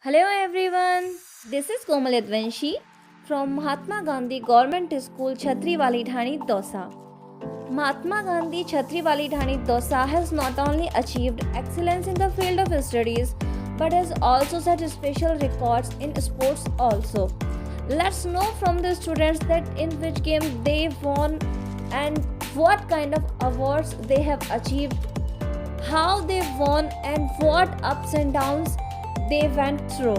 Hello everyone, this is Komal Advanshi from Mahatma Gandhi Government School Chhatriwali Dhani Dosa. Mahatma Gandhi Chhatriwali Dhani Dosa has not only achieved excellence in the field of studies but has also set special records in sports also. Let's know from the students that in which game they won and what kind of awards they have achieved, how they won and what ups and downs they went through.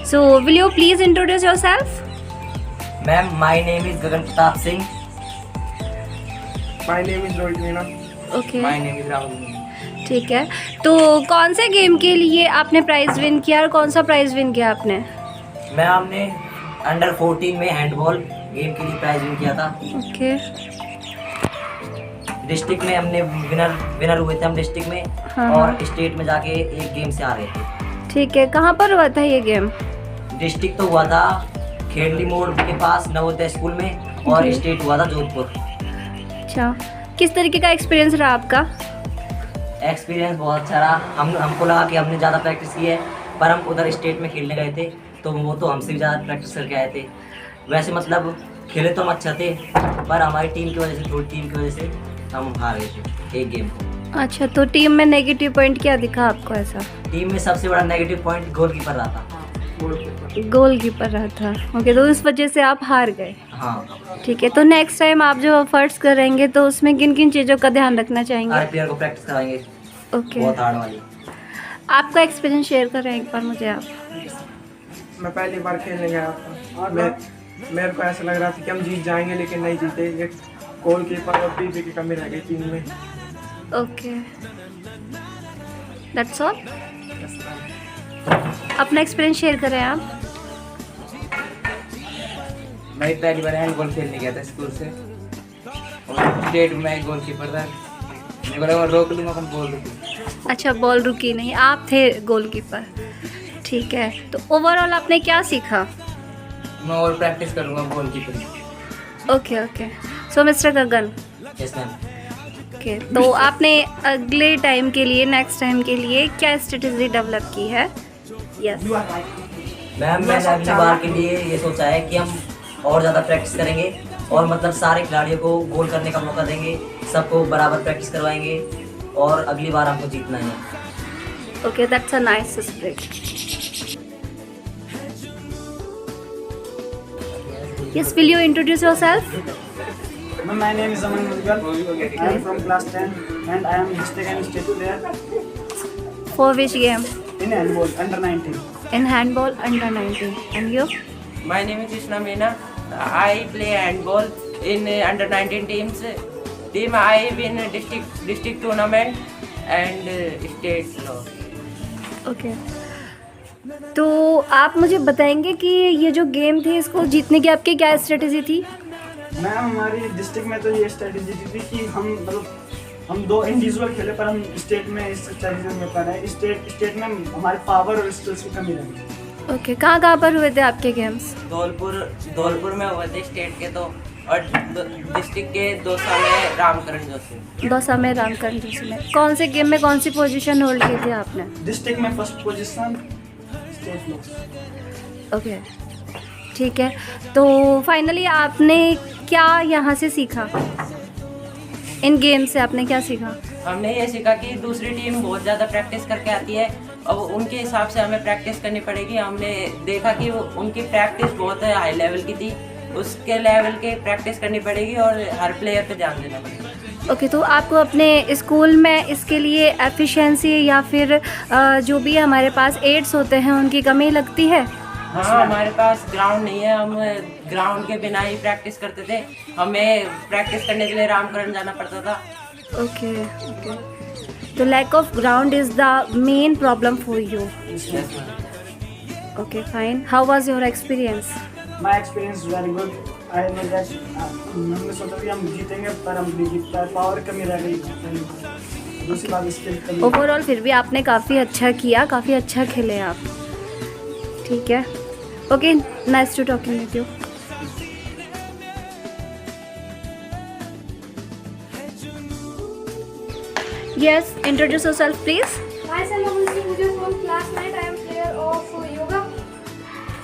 So, will you please introduce yourself? Ma'am, my name is Gagan Pratap Singh. My name is Rohit Meena. Okay. My name is Rahul. ठीक है, तो कौन से game के लिए आपने prize win किया और कौन सा प्राइज विन किया आपने? मैं हमने अंडर 14 में हैंडबॉल गेम के लिए प्राइज विन किया था। ओके. डिस्ट्रिक्ट में हमने विनर हुए थे हम डिस्ट्रिक्ट में। हाँ. और स्टेट में जाके एक गेम से आ रहे थे। ठीक है, कहाँ पर हुआ था ये गेम? डिस्ट्रिक्ट तो हुआ था खेड़ली मोड़ के पास नवोदय स्कूल में और जी. स्टेट हुआ था जोधपुर। अच्छा, किस तरीके का एक्सपीरियंस रहा आपका? एक्सपीरियंस बहुत अच्छा रहा। हमको लगा कि हमने ज़्यादा प्रैक्टिस की है, पर हम उधर स्टेट में खेलने गए थे तो वो तो हमसे भी ज़्यादा प्रैक्टिस करके आए थे। वैसे मतलब खेले तो हम अच्छा थे, पर हमारी टीम की वजह से थोड़ी टीम की वजह से हम हार गए थे एक गेम को। अच्छा, तो टीम में नेगेटिव पॉइंट क्या दिखा आपको ऐसा? टीम में सबसे बड़ा नेगेटिव पॉइंट गोलकीपर रहा था। गोलकीपर रहा था। ओके, तो इस वजह से आप हार गए। हाँ, ठीक है, तो नेक्स्ट टाइम आप जो एफर्ट्स करेंगे तो उसमें किन किन चीज़ों का ध्यान रखना चाहेंगे? हर प्लेयर को प्रैक्टिस कराएंगे ओके. बहुत हार्ड वाली। आपका एक्सपीरियंस शेयर करें एक बार मुझे आप. मैं पहली बार खेलने गया था। मेरे को ऐसा लग रहा था कि हम जीत जाएंगे, लेकिन नहीं जीते। एक गोलकीपर और पीपी की कमी रह गई टीम में। Okay, that's all. अपना एक्सपीरियंस शेयर करें आप. मैं पहली बार हैंडबॉल खेलने गया था स्कूल से और स्टेट में गोलकीपर था। मेरे को लगा रोक लूँगा, अपन बॉल रुकी। अच्छा, बॉल रुकी नहीं, आप थे गोलकीपर. ठीक है, तो ओवरऑल आपने क्या सीखा? मैं और प्रैक्टिस करूँगा गोलकीपर की। Okay okay. So mister Gagan, yes ma'am. Okay, तो आपने अगले टाइम के लिए, नेक्स्ट टाइम के लिए क्या स्ट्रेटजी डेवलप की है? यस. मैम, मैंने अगली बार के लिए ये सोचा है कि हम और ज़्यादा प्रैक्टिस करेंगे और मतलब सारे खिलाड़ियों को गोल करने का मौका देंगे, सबको बराबर प्रैक्टिस करवाएंगे और अगली बार हमको जीतना है। Okay, that's a nice spirit. Yes, will you introduce yourself? My name is Aman Mughal. I am from class 10 and I am district and state player For which game? in handball under 19. In handball under 19. And you? My name is Krishna Meena. I play handball in under 19 teams. Team I win district tournament and state loss. Okay, तो आप मुझे बताएंगे कि ये जो game थी इसको जीतने की आपकी क्या स्ट्रेटजी थी? मैम, हमारी डिस्ट्रिक्ट में तो ये स्ट्रेटेजी थी कि हम दो इंडिविजुअल खेले, पर हम स्टेट में इस स्ट्रेटेजी में पा रहे हैं। स्टेट में हमारी पावर और स्किल्स की कमी रही। ओके, कहाँ पर हुए थे आपके गेम्स? धौलपुर में हुए थे स्टेट के, तो और डिस्ट्रिक्ट के दौसा में रामकरण जोशी। दौसा में रामकरण जोशी में. कौन से गेम में कौन सी पोजीशन होल्ड की थी आपने? डिस्ट्रिक्ट में फर्स्ट पोजीशन, स्टेट में। ओके, ठीक है, तो फाइनली आपने क्या यहाँ से सीखा? इन गेम से आपने क्या सीखा? हमने ये सीखा कि दूसरी टीम बहुत ज़्यादा प्रैक्टिस करके आती है और उनके हिसाब से हमें प्रैक्टिस करनी पड़ेगी। हमने देखा कि उनकी प्रैक्टिस बहुत हाई लेवल की थी, उसके लेवल के प्रैक्टिस करनी पड़ेगी और हर प्लेयर पे ध्यान देना पड़ेगा। ओके, तो आपको अपने स्कूल में इसके लिए एफिशिएंसी या फिर जो भी हमारे पास एड्स होते हैं उनकी कमी लगती है? हाँ, हमारे पास ग्राउंड नहीं है, हम ग्राउंड के बिना ही प्रैक्टिस करते थे। हमें प्रैक्टिस करने के लिए रामकरण जाना पड़ता था। ओके ओके, तो lack of ground is the main problem for you. Okay, fine. How was your experience? My experience very good. I know that हमने सोचा कि हम जीतेंगे, पर हम नहीं जीत पाए। पावर कमी रह गई। दूसरी बात स्किल कमी। ओवरऑल फिर भी आपने काफ़ी अच्छा किया, काफ़ी अच्छा खेले आप. ठीक है, okay, nice to talking with you. Yes, introduce yourself please. Myself, Amansi Puja from class 9. I am player of yoga.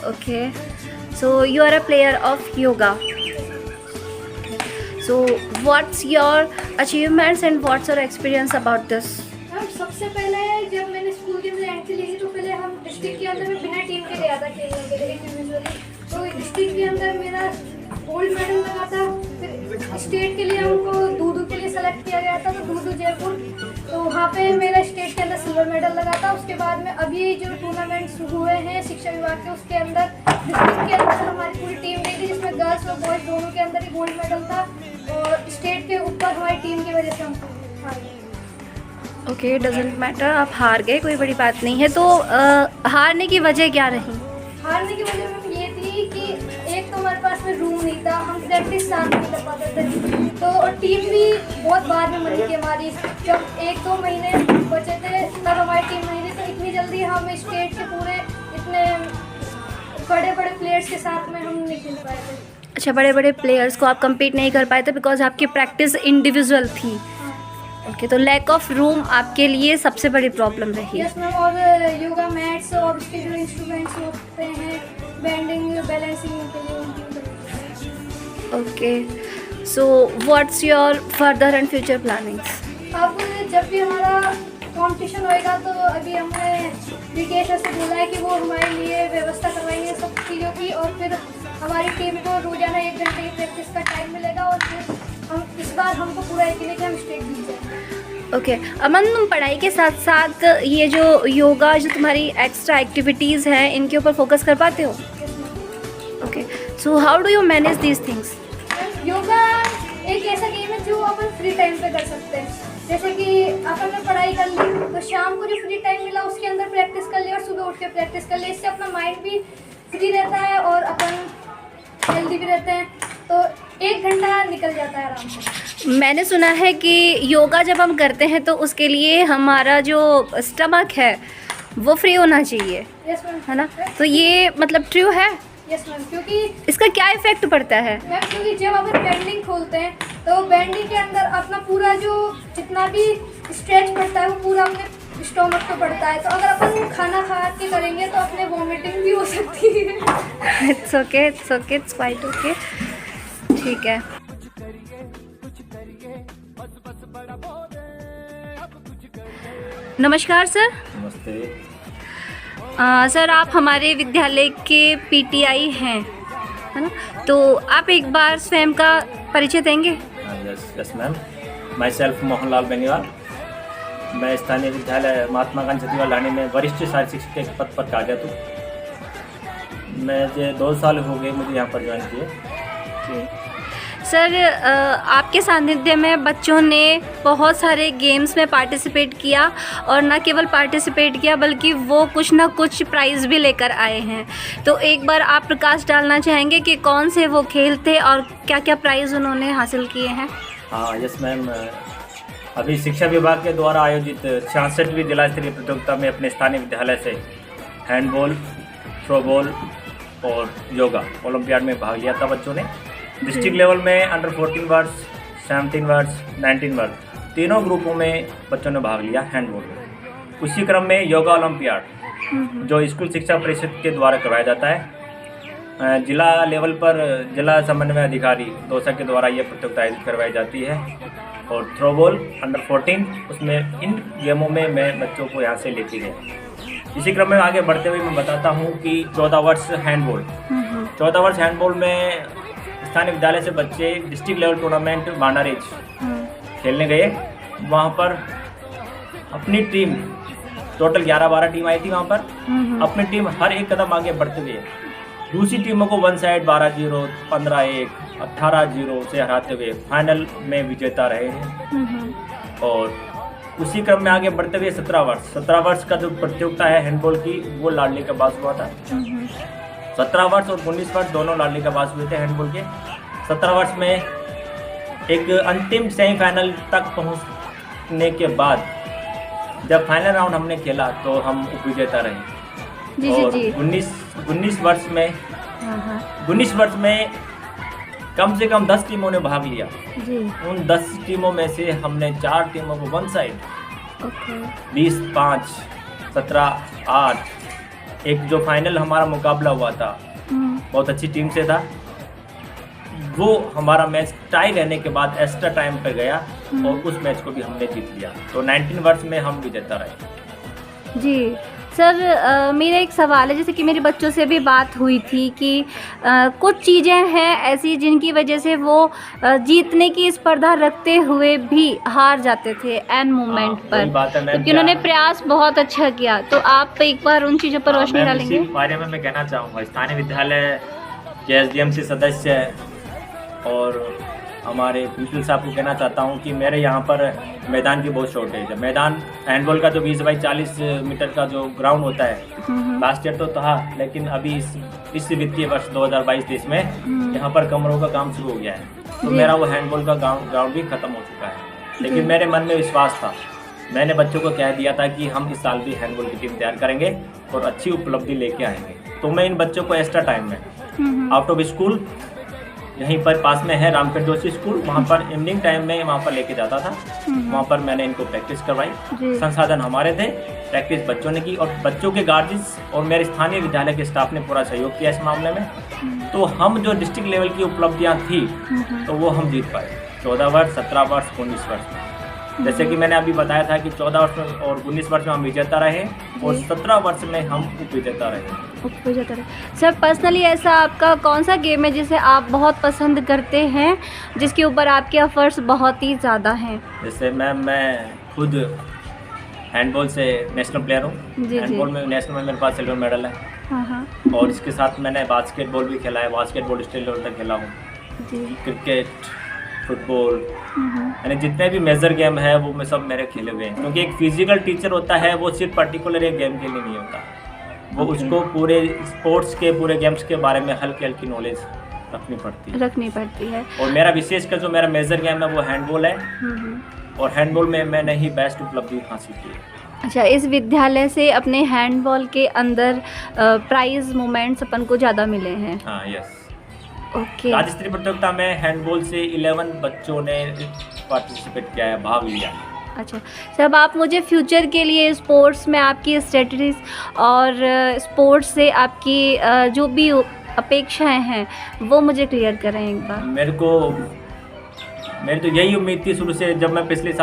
Okay. So you are a player of yoga. So what's your achievements and what's your experience about this? Ma'am सबसे पहले जब मैंने school के अंदर entry ली थी तो पहले हम डिस्ट्रिक्ट के अंदर में बिना टीम के गया था खेलने के लिए इंडिविजुअली। तो डिस्ट्रिक्ट के अंदर मेरा गोल्ड मेडल लगा था। फिर स्टेट के लिए हमको दूदू के लिए सेलेक्ट किया गया था, तो दूदू जयपुर, तो वहाँ पे मेरा स्टेट के अंदर सिल्वर मेडल लगा था। उसके बाद में अभी जो टूर्नामेंट्स हुए हैं शिक्षा विभाग के, उसके अंदर डिस्ट्रिक्ट के अंदर हमारी पूरी टीम गई थी, जिसमें गर्ल्स और बॉयज़ दोनों के अंदर ही गोल्ड मेडल था। और स्टेट के ऊपर हमारी टीम की वजह से हम हार गए। ओके, डजेंट मैटर, आप हार गए, कोई बड़ी बात नहीं है। तो हारने की वजह क्या रही? हारने की वजह मैम ये थी कि एक तो हमारे पास में रूम नहीं था, हम प्रैक्टिस साथ नहीं कर पाते थे, तो टीम भी बहुत बाद में बनी थी हमारी। जब 1-2 महीने बचे थे तब हमारी टीम बनी थी, तो इतनी जल्दी हम स्टेट के पूरे इतने बड़े बड़े प्लेयर्स के साथ में हम नहीं खेल पाए थे। अच्छा, बड़े बड़े प्लेयर्स को आप compete नहीं कर पाए थे बिकॉज आपकी प्रैक्टिस इंडिविजुअल थी। ओके, तो लैक ऑफ रूम आपके लिए सबसे बड़ी प्रॉब्लम रही। यस मैम, और योगा मैट्स और उसके जो इंस्ट्रूमेंट्स होते हैं बेंडिंग बैलेंसिंग के लिए उनकी। Okay, so what's your further and future plannings? अब जब भी हमारा कंपटीशन होएगा तो अभी हमने डीटीएच से बोला है कि वो हमारे लिए व्यवस्था करवाएंगे सब चीज़ों की, और फिर हमारी टीम को रोजाना 1 घंटे की प्रैक्टिस का टाइम मिलेगा, और फिर हम इस बार हमको पूरा यकीन है कि हम स्टेट जीत जाएंगे। ओके, अमन, तुम पढ़ाई के साथ साथ ये जो योगा, जो तुम्हारी एक्स्ट्रा एक्टिविटीज़ हैं, इनके ऊपर फोकस कर पाते हो? Okay, so how do you manage these things? Yoga एक ऐसा गेम है जो अपन फ्री टाइम पे कर सकते हैं। जैसे कि अपन ने पढ़ाई कर ली तो शाम को जो फ्री टाइम मिला उसके अंदर प्रैक्टिस कर ली, और सुबह उठ के प्रैक्टिस कर ली। इससे अपना माइंड भी फ्री रहता है और अपन हेल्दी भी रहते हैं, तो 1 घंटा निकल जाता है आराम से। मैंने सुना है कि योगा जब हम करते हैं तो उसके लिए हमारा जो स्टमक है वो फ्री होना चाहिए, यस मैम, है ना? तो ये मतलब ट्रू है? यस मैम, क्योंकि इसका क्या इफेक्ट पड़ता है? मैम क्योंकि जब अपन बेंडिंग खोलते हैं तो बेंडिंग के अंदर अपना पूरा जो जितना भी स्ट्रेच पड़ता है वो पूरा अपने स्टोमक पे पड़ता है, तो अगर अपन खाना खा के करेंगे तो अपने वॉमिटिंग भी हो सकती है। It's okay, it's okay, it's quite okay, ठीक है। नमस्कार सर। नमस्ते। सर, आप हमारे विद्यालय के पीटीआई हैं, है ना? तो आप एक बार स्वयं का परिचय देंगे? Yes ma'am, my self Mohanlal Beniwal. मैं स्थानीय विद्यालय महात्मा गांधी छत्रीवाल ढाणी में वरिष्ठ शारीरिक शिक्षक के पद पर कार्यरत हूँ। मैं 2 साल हो गए मुझे यहाँ पर ज्वाइन किए। सर, आपके सानिध्य में बच्चों ने बहुत सारे गेम्स में पार्टिसिपेट किया, और न केवल पार्टिसिपेट किया बल्कि वो कुछ ना कुछ प्राइज़ भी लेकर आए हैं। तो एक बार आप प्रकाश डालना चाहेंगे कि कौन से वो खेल थे और क्या क्या प्राइज़ उन्होंने हासिल किए हैं? हाँ यस मैम, अभी शिक्षा विभाग के द्वारा आयोजित 66वीं जिला स्तरीय प्रतियोगिता में अपने स्थानीय विद्यालय से हैंडबॉल, थ्रोबॉल और योगा ओलंपियाड में भाग लिया था बच्चों ने। डिस्ट्रिक्ट लेवल में अंडर 14 वर्ष, 17 वर्ष, 19 वर्ष तीनों ग्रुपों में बच्चों ने भाग लिया हैंडबॉल में। उसी क्रम में योगा ओलंपियाड जो स्कूल शिक्षा परिषद के द्वारा करवाया जाता है, जिला लेवल पर जिला समन्वय अधिकारी दौसा के द्वारा ये प्रतियोगिता आयोजित करवाई जाती है। और थ्रोबॉल अंडर 14, उसमें इन गेमों में मैं बच्चों को यहाँ से लेके गया। इसी क्रम में आगे बढ़ते हुए मैं बताता हूँ कि 14 वर्ष हैंडबॉल, 14 वर्ष हैंडबॉल में स्थानीय विद्यालय से बच्चे डिस्ट्रिक्ट लेवल टूर्नामेंट बांडारेज खेलने गए। वहाँ पर अपनी टीम, टोटल 11-12 टीम आई थी वहाँ पर। अपनी टीम हर एक कदम आगे बढ़ते हुए दूसरी टीमों को 1 साइड 12-0, 15-1, 18-0 से हराते हुए फाइनल में विजेता रहे हैं। और उसी क्रम में आगे बढ़ते हुए 17 वर्ष का जो प्रतियोगिता है हैंडबॉल की, वो लाडली का पास हुआ था। 17 वर्ष और 19 वर्ष दोनों लाडली का पास हुए थे हैंडबॉल के। 17 वर्ष में एक अंतिम सेमीफाइनल तक पहुंचने के बाद जब फाइनल राउंड हमने खेला तो हम उपविजेता रहे। और 19 वर्ष में कम से कम 10 टीमों ने भाग लिया। उन 10 टीमों में से हमने 4 टीमों को 1 साइड ओके 20-5, 17-8। एक जो फाइनल हमारा मुकाबला हुआ था बहुत अच्छी टीम से था, वो हमारा मैच टाई रहने के बाद एक्स्ट्रा टाइम पर गया और उस मैच को भी हमने जीत लिया। तो 19 वर्ष में हम विजेता रहे। जी सर, मेरा एक सवाल है, जैसे कि मेरे बच्चों से भी बात हुई थी कि कुछ चीज़ें हैं ऐसी जिनकी वजह से वो जीतने की स्पर्धा रखते हुए भी हार जाते थे एन मोमेंट वही पर, बात है मैम, क्योंकि उन्होंने प्रयास बहुत अच्छा किया। तो आप एक बार उन चीज़ों पर रोशनी मैम, डालेंगे? इसी बारे में मैं कहना चाहूँगा, स्थानीय विद्यालय के SDMC सदस्य और हमारे प्रिंसिपल साहब को कहना चाहता हूँ कि मेरे यहाँ पर मैदान की बहुत शॉर्टेज है। मैदान हैंडबॉल का जो 20x40 मीटर का जो ग्राउंड होता है, लास्ट ईयर तो था, लेकिन अभी इस वित्तीय वर्ष 2022-23 में यहाँ पर कमरों का काम शुरू हो गया है। तो मेरा वो हैंडबॉल का ग्राउंड भी खत्म हो चुका है। लेकिन मेरे मन में विश्वास था, मैंने बच्चों को कह दिया था कि हम इस साल भी हैंडबॉल की टीम तैयार करेंगे और अच्छी उपलब्धि लेके आएंगे। तो मैं इन बच्चों को एक्स्ट्रा टाइम में आउट ऑफ स्कूल, यहीं पर पास में है रामपेट जोशी स्कूल, वहाँ पर इवनिंग टाइम में वहाँ पर लेके जाता था। वहाँ पर मैंने इनको प्रैक्टिस करवाई। संसाधन हमारे थे, प्रैक्टिस बच्चों ने की और बच्चों के गार्जियंस और मेरे स्थानीय विद्यालय के स्टाफ ने पूरा सहयोग किया इस मामले में। तो हम जो डिस्ट्रिक्ट लेवल की उपलब्धियाँ थी तो वो हम जीत पाए 14 वर्ष, 17 वर्ष, 19 वर्ष में। जैसे कि मैंने अभी बताया था कि 14 वर्ष में और 19 वर्ष में हम विजेता रहे और 17 वर्ष में हम उपविजेता रहे। सर, पर्सनली ऐसा आपका कौन सा गेम है जिसे आप बहुत पसंद करते हैं, जिसके ऊपर आपके एफर्ट्स बहुत ही ज़्यादा हैं? जैसे मैं खुद हैंडबॉल से नेशनल प्लेयर हूँ। हैंडबॉल में नेशनल में मेरे पास सिल्वर मेडल है। हाँ। और इसके साथ मैंने बास्केटबॉल भी खेला है, बास्केटबॉल स्टेट लेवल तक खेला हूँ। क्रिकेट, फुटबॉल, यानी जितने भी मेजर गेम है वो मैं सब मेरे खेले हुए हैं। क्योंकि एक फिजिकल टीचर होता है वो सिर्फ पर्टिकुलर एक गेम के लिए नहीं होता, वो उसको पूरे स्पोर्ट्स के पूरे गेम्स के बारे में हल्की हल्की नॉलेज रखनी पड़ती है। और मेरा विशेषकर जो मेरा मेजर गेम है वो हैंडबॉल है और हैंडबॉल में मैंने ही बेस्ट उपलब्धि हासिल की है। अच्छा, इस विद्यालय से अपने हैंडबॉल के अंदर प्राइज मोमेंट्स अपन को ज़्यादा मिले हैं? हाँ, यस। ओके। राज्य स्तरीय प्रतियोगिता में हैंडबॉल से 11 बच्चों ने पार्टिसिपेट किया है, भाग लिया। अच्छा, सब आप मुझे फ्यूचर के लिए स्पोर्ट्स में आपकी स्ट्रेटजीज और स्पोर्ट्स से आपकी जो भी अपेक्षाएं हैं वो मुझे क्लियर करें एक बार। मेरी तो यही उम्मीद थी शुरू से, जब मैं पिछले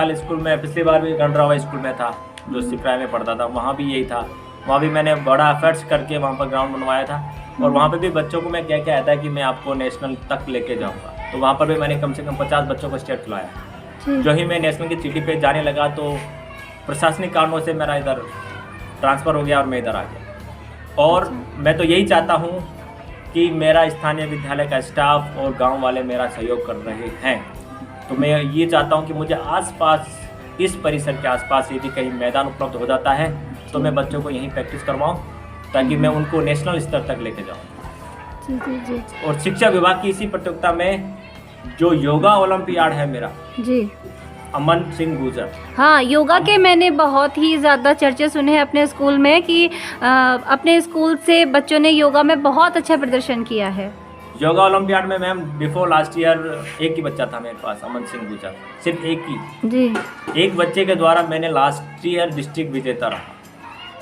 बार भी गंडरावा स्कूल में था जो सिपराय में पढ़ता था, वहाँ भी यही था। वहाँ भी मैंने बड़ा एफर्ट्स करके वहाँ पर ग्राउंड बनवाया था और वहाँ पे भी बच्चों को मैं क्या आया था कि मैं आपको नेशनल तक लेके जाऊँगा। तो वहाँ पर भी मैंने कम से कम 50 बच्चों को स्टेट खिलाया। जो ही मैं नेशनल की चिट्ठी पे जाने लगा तो प्रशासनिक कारणों से मेरा इधर ट्रांसफ़र हो गया और मैं इधर आ गया। और मैं तो यही चाहता हूँ कि मेरा स्थानीय विद्यालय का स्टाफ और गाँव वाले मेरा सहयोग कर रहे हैं। तो मैं ये चाहता हूँ कि मुझे आसपास, इस परिसर के आसपास यदि कहीं मैदान उपलब्ध हो जाता है तो मैं बच्चों को यहीं प्रैक्टिस करवाऊँ ताकि मैं उनको नेशनल स्तर तक लेके जाऊँ। जी। और शिक्षा विभाग की इसी प्रतियोगिता में जो योगा ओलंपियाड है मेरा, जी, अमन सिंह गुजर। हाँ, योगा के मैंने बहुत ही ज़्यादा चर्चे सुने हैं अपने स्कूल में कि अपने स्कूल से बच्चों ने योगा में बहुत अच्छा प्रदर्शन किया है। योगा ओलंपियाड में मैम बिफोर लास्ट ईयर एक ही बच्चा था मेरे पास, अमन सिंह गुजर, सिर्फ एक ही। जी। एक बच्चे के द्वारा मैंने लास्ट ईयर डिस्ट्रिक्ट विजेता रहा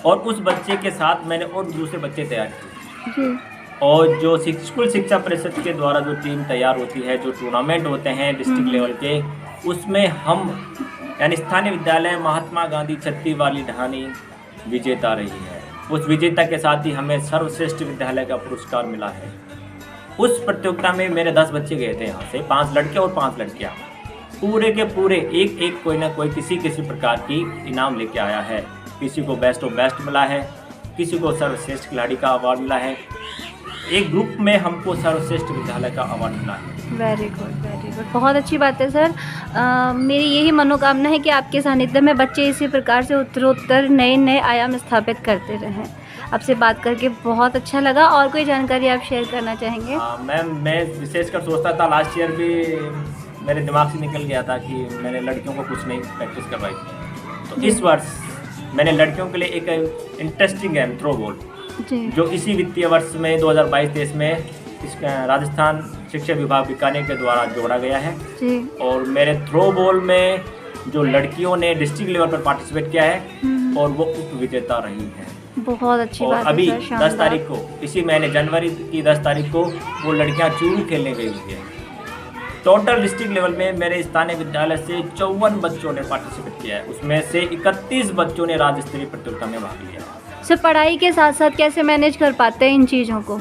और उस बच्चे के साथ मैंने और दूसरे बच्चे तैयार किए। जी। और जो स्कूल शिक्षा परिषद के द्वारा जो टीम तैयार होती है, जो टूर्नामेंट होते हैं डिस्ट्रिक्ट लेवल के, उसमें हम यानी स्थानीय विद्यालय महात्मा गांधी छत्री वाली ढाणी विजेता रही है। उस विजेता के साथ ही हमें सर्वश्रेष्ठ विद्यालय का पुरस्कार मिला है। उस प्रतियोगिता में मेरे 10 बच्चे गए थे यहाँ से, 5 लड़के और 5 लड़कियाँ। पूरे के पूरे एक कोई ना कोई किसी प्रकार की इनाम लेके आया है। किसी को बेस्ट ऑफ बेस्ट मिला है, किसी को सर्वश्रेष्ठ खिलाड़ी का अवार्ड मिला है। एक ग्रुप में हमको सर्वश्रेष्ठ विद्यालय का अवार्ड मिला है। वेरी गुड, बहुत अच्छी बात है सर। मेरी यही मनोकामना है कि आपके सानिध्य में बच्चे इसी प्रकार से उत्तरोत्तर नए आयाम स्थापित करते रहें। आपसे बात करके बहुत अच्छा लगा। और कोई जानकारी आप शेयर करना चाहेंगे? मैम, मैं विशेषकर सोचता था, लास्ट ईयर भी मेरे दिमाग से निकल गया था कि मैंने लड़कियों को कुछ नहीं प्रैक्टिस करवाई। तो इस वर्ष मैंने लड़कियों के लिए एक इंटरेस्टिंग गेम थ्रो बॉल, जो इसी वित्तीय वर्ष में 2022-23 में राजस्थान शिक्षा विभाग बीकानेर के द्वारा जोड़ा गया है। और मेरे थ्रो बॉल में जो लड़कियों ने डिस्ट्रिक्ट लेवल पर पार्टिसिपेट किया है और वो उप विजेता रही हैं। बहुत अच्छी और बात है अभी सर, 10 शानदार। तारीख को, इसी महीने जनवरी की 10 तारीख को वो लड़कियां चूरू खेलने गई हुई है। टोटल डिस्ट्रिक्ट लेवल में मेरे स्थानीय विद्यालय से 54 बच्चों ने पार्टिसिपेट किया है, उसमें से 31 बच्चों ने राज्य स्तरीय प्रतियोगिता में भाग लिया। सर पढ़ाई के साथ साथ कैसे मैनेज कर पाते हैं इन चीज़ों को?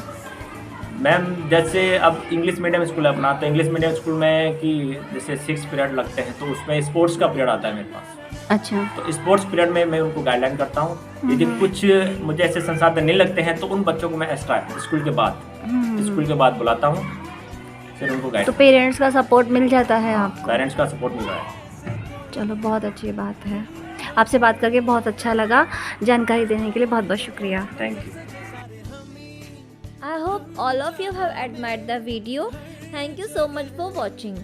मैम जैसे अब इंग्लिश मीडियम स्कूल है अपना, तो इंग्लिश मीडियम स्कूल में कि जैसे 6 पीरियड लगते हैं, तो उसमें स्पोर्ट्स का पीरियड आता है मेरे पास। अच्छा। तो स्पोर्ट्स पीरियड में मैं उनको गाइडलाइन करता हूँ। यदि कुछ मुझे ऐसे संसाधन नहीं लगते हैं तो उन बच्चों को मैं एक्स्ट्रा स्कूल के बाद बुलाता हूँ, फिर उनको गाइड। तो पेरेंट्स का सपोर्ट मिल जाता है आपको? पेरेंट्स का सपोर्ट मिल रहा है। चलो बहुत अच्छी बात है। आपसे बात करके बहुत अच्छा लगा। जानकारी देने के लिए बहुत बहुत शुक्रिया। Thank you. I hope all of you have admired the video. Thank you so much for watching.